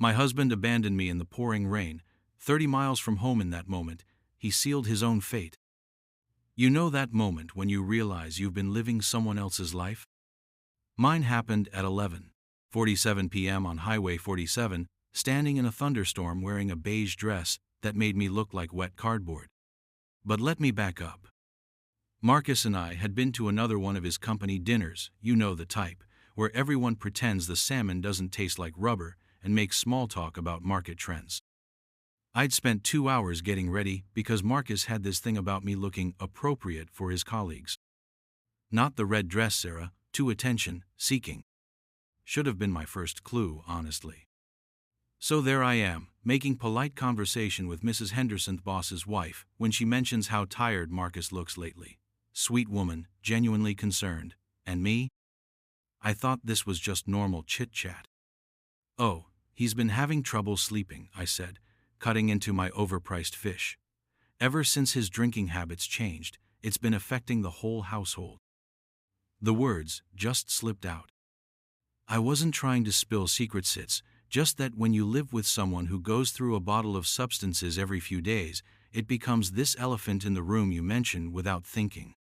My husband abandoned me in the pouring rain, 30 miles from home in that moment. He sealed his own fate. You know that moment when you realize you've been living someone else's life? Mine happened at 11:47 p.m. on Highway 47, standing in a thunderstorm wearing a beige dress that made me look like wet cardboard. But let me back up. Marcus and I had been to another one of his company dinners, you know the type, where everyone pretends the salmon doesn't taste like rubber and makes small talk about market trends. I'd spent 2 hours getting ready because Marcus had this thing about me looking appropriate for his colleagues. Not the red dress, Sarah, too attention-seeking. Should have been my first clue, honestly. So there I am, making polite conversation with Mrs. Henderson's boss's wife when she mentions how tired Marcus looks lately. Sweet woman, genuinely concerned. And me? I thought this was just normal chit-chat. Oh, he's been having trouble sleeping, I said, cutting into my overpriced fish. Ever since his drinking habits changed, it's been affecting the whole household. The words just slipped out. I wasn't trying to spill secrets, just that when you live with someone who goes through a bottle of substances every few days, it becomes this elephant in the room you mention without thinking.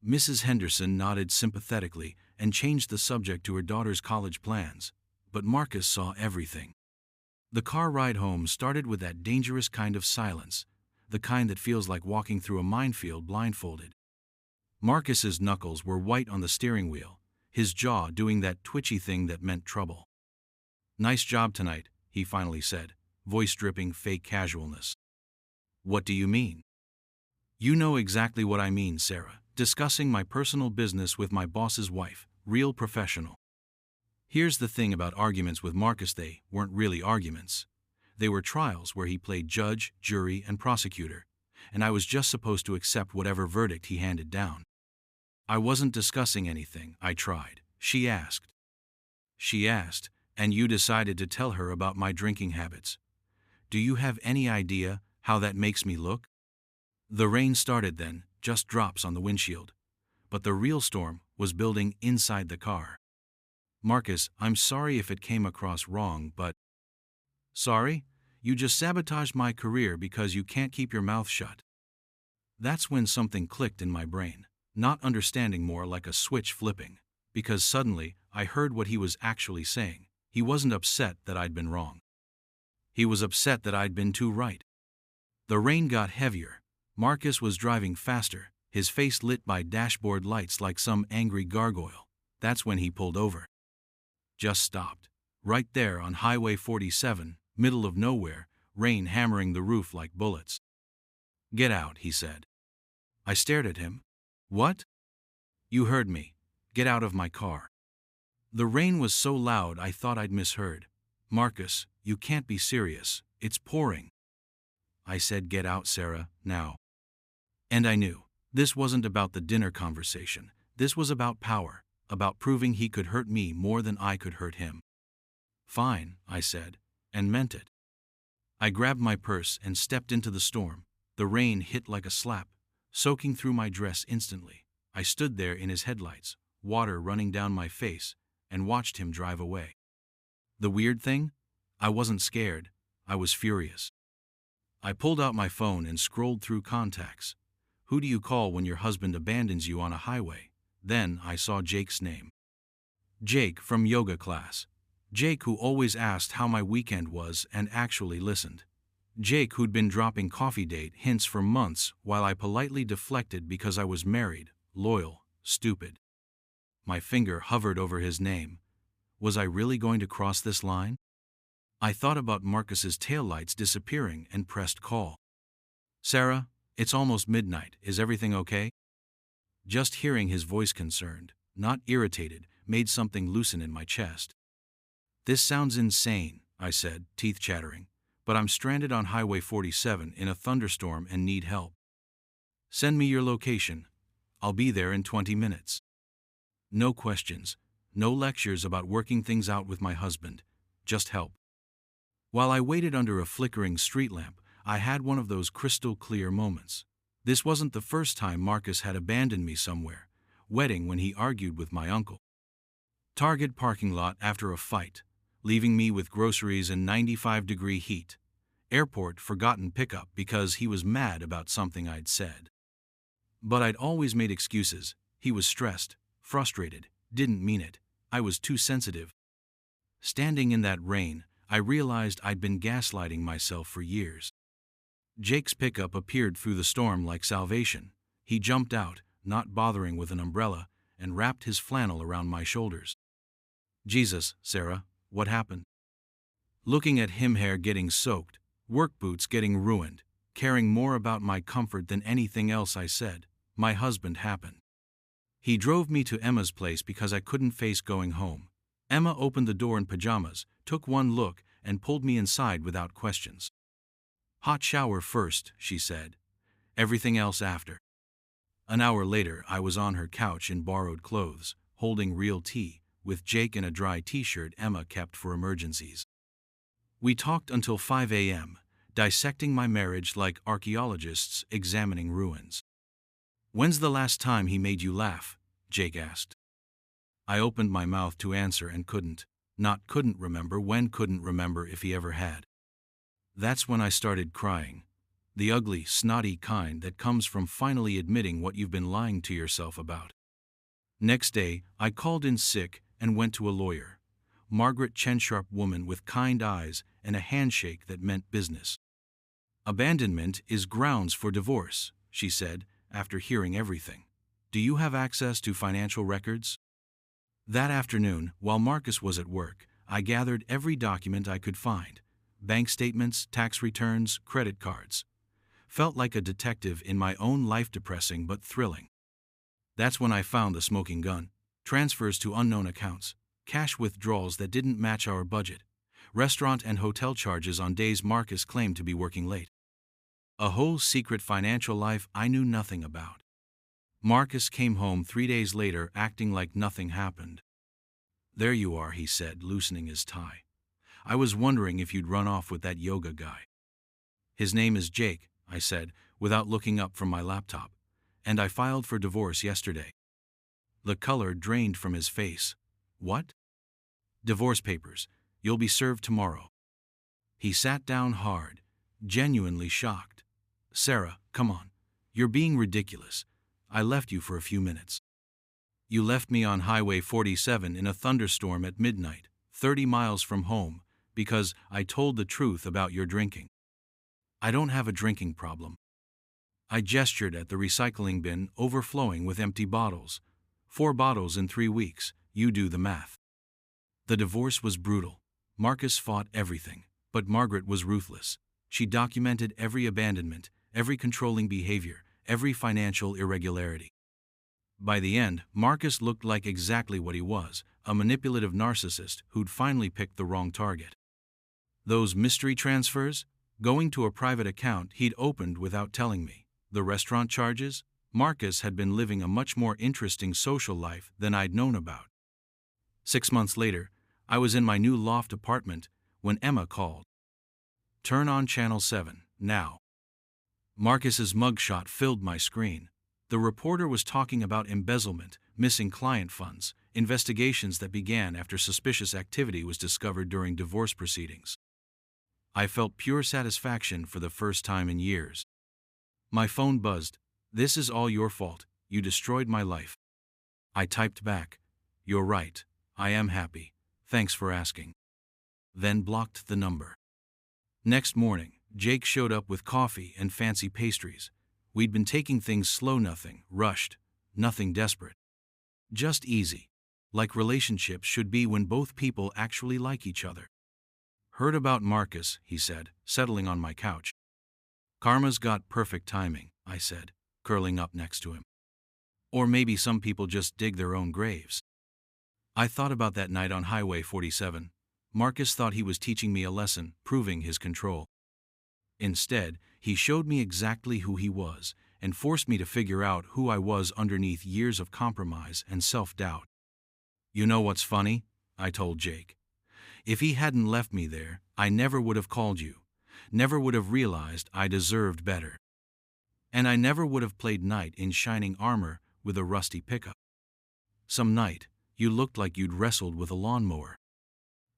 Mrs. Henderson nodded sympathetically and changed the subject to her daughter's college plans, but Marcus saw everything. The car ride home started with that dangerous kind of silence, the kind that feels like walking through a minefield blindfolded. Marcus's knuckles were white on the steering wheel, his jaw doing that twitchy thing that meant trouble. Nice job tonight, he finally said, voice dripping fake casualness. What do you mean? You know exactly what I mean, Sarah, discussing my personal business with my boss's wife, real professional. Here's the thing about arguments with Marcus, they weren't really arguments. They were trials where he played judge, jury, and prosecutor, and I was just supposed to accept whatever verdict he handed down. I wasn't discussing anything, I tried. She asked, and you decided to tell her about my drinking habits. Do you have any idea how that makes me look? The rain started then, just drops on the windshield. But the real storm was building inside the car. Marcus, I'm sorry if it came across wrong, but... Sorry? You just sabotaged my career because you can't keep your mouth shut. That's when something clicked in my brain, not understanding more like a switch flipping, because suddenly I heard what he was actually saying. He wasn't upset that I'd been wrong. He was upset that I'd been too right. The rain got heavier. Marcus was driving faster, his face lit by dashboard lights like some angry gargoyle. That's when he pulled over. Just stopped. Right there on Highway 47, middle of nowhere, rain hammering the roof like bullets. Get out, he said. I stared at him. What? You heard me. Get out of my car. The rain was so loud I thought I'd misheard. Marcus, you can't be serious. It's pouring. I said get out, Sarah, now. And I knew. This wasn't about the dinner conversation. This was about power, about proving he could hurt me more than I could hurt him. Fine, I said, and meant it. I grabbed my purse and stepped into the storm. The rain hit like a slap, soaking through my dress instantly. I stood there in his headlights, water running down my face, and watched him drive away. The weird thing? I wasn't scared. I was furious. I pulled out my phone and scrolled through contacts. Who do you call when your husband abandons you on a highway? Then I saw Jake's name. Jake from yoga class. Jake who always asked how my weekend was and actually listened. Jake who'd been dropping coffee date hints for months while I politely deflected because I was married, loyal, stupid. My finger hovered over his name. Was I really going to cross this line? I thought about Marcus's taillights disappearing and pressed call. Sarah, it's almost midnight. Is everything okay? Just hearing his voice, concerned, not irritated, made something loosen in my chest. This sounds insane, I said, teeth chattering, but I'm stranded on Highway 47 in a thunderstorm and need help. Send me your location. I'll be there in 20 minutes. No questions, no lectures about working things out with my husband, just help. While I waited under a flickering street lamp, I had one of those crystal clear moments. This wasn't the first time Marcus had abandoned me somewhere. Wedding when he argued with my uncle. Target parking lot after a fight. leaving me with groceries in 95-degree heat. Airport forgotten pickup because he was mad about something I'd said. But I'd always made excuses. He was stressed, frustrated, didn't mean it. I was too sensitive. Standing in that rain, I realized I'd been gaslighting myself for years. Jake's pickup appeared through the storm like salvation. He jumped out, not bothering with an umbrella, and wrapped his flannel around my shoulders. Jesus, Sarah, what happened? Looking at him, hair getting soaked, work boots getting ruined, caring more about my comfort than anything else I said, my husband happened. He drove me to Emma's place because I couldn't face going home. Emma opened the door in pajamas, took one look, and pulled me inside without questions. Hot shower first, she said. Everything else after. An hour later, I was on her couch in borrowed clothes, holding real tea, with Jake in a dry t-shirt Emma kept for emergencies. We talked until 5 a.m., dissecting my marriage like archaeologists examining ruins. When's the last time he made you laugh? Jake asked. I opened my mouth to answer and couldn't. Not couldn't remember when, couldn't remember if he ever had. That's when I started crying. The ugly, snotty kind that comes from finally admitting what you've been lying to yourself about. Next day, I called in sick and went to a lawyer. Margaret Chensharp, woman with kind eyes and a handshake that meant business. Abandonment is grounds for divorce, she said, after hearing everything. Do you have access to financial records? That afternoon, while Marcus was at work, I gathered every document I could find. Bank statements, tax returns, credit cards. Felt like a detective in my own life, depressing but thrilling. That's when I found the smoking gun. Transfers to unknown accounts, cash withdrawals that didn't match our budget, restaurant and hotel charges on days Marcus claimed to be working late. A whole secret financial life I knew nothing about. Marcus came home 3 days later acting like nothing happened. There you are, he said, loosening his tie. I was wondering if you'd run off with that yoga guy. His name is Jake, I said, without looking up from my laptop, and I filed for divorce yesterday. The color drained from his face. What? Divorce papers. You'll be served tomorrow. He sat down hard, genuinely shocked. Sarah, come on. You're being ridiculous. I left you for a few minutes. You left me on Highway 47 in a thunderstorm at midnight, 30 miles from home, because I told the truth about your drinking. I don't have a drinking problem. I gestured at the recycling bin overflowing with empty bottles. 4 bottles in 3 weeks, you do the math. The divorce was brutal. Marcus fought everything, but Margaret was ruthless. She documented every abandonment, every controlling behavior, every financial irregularity. By the end, Marcus looked like exactly what he was, a manipulative narcissist who'd finally picked the wrong target. Those mystery transfers? Going to a private account he'd opened without telling me. The restaurant charges? Marcus had been living a much more interesting social life than I'd known about. 6 months later, I was in my new loft apartment when Emma called. Turn on Channel 7, now. Marcus's mugshot filled my screen. The reporter was talking about embezzlement, missing client funds, investigations that began after suspicious activity was discovered during divorce proceedings. I felt pure satisfaction for the first time in years. My phone buzzed. This is all your fault. You destroyed my life. I typed back. You're right. I am happy. Thanks for asking. Then blocked the number. Next morning, Jake showed up with coffee and fancy pastries. We'd been taking things slow, nothing rushed, nothing desperate. Just easy, like relationships should be when both people actually like each other. Heard about Marcus, he said, settling on my couch. Karma's got perfect timing, I said, curling up next to him. Or maybe some people just dig their own graves. I thought about that night on Highway 47. Marcus thought he was teaching me a lesson, proving his control. Instead, he showed me exactly who he was and forced me to figure out who I was underneath years of compromise and self-doubt. You know what's funny? I told Jake. If he hadn't left me there, I never would have called you, never would have realized I deserved better. And I never would have played knight in shining armor with a rusty pickup. Some night, you looked like you'd wrestled with a lawnmower.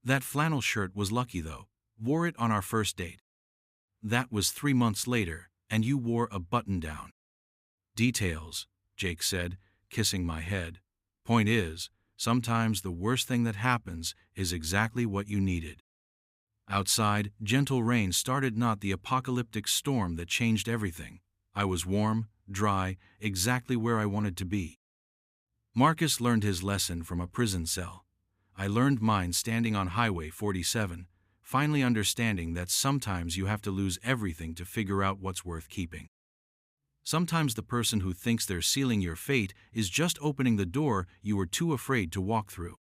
That flannel shirt was lucky though. Wore it on our first date. That was 3 months later, and you wore a button-down. Details, Jake said, kissing my head. Point is, sometimes the worst thing that happens is exactly what you needed. Outside, gentle rain started, not the apocalyptic storm that changed everything. I was warm, dry, exactly where I wanted to be. Marcus learned his lesson from a prison cell. I learned mine standing on Highway 47, finally understanding that sometimes you have to lose everything to figure out what's worth keeping. Sometimes the person who thinks they're sealing your fate is just opening the door you were too afraid to walk through.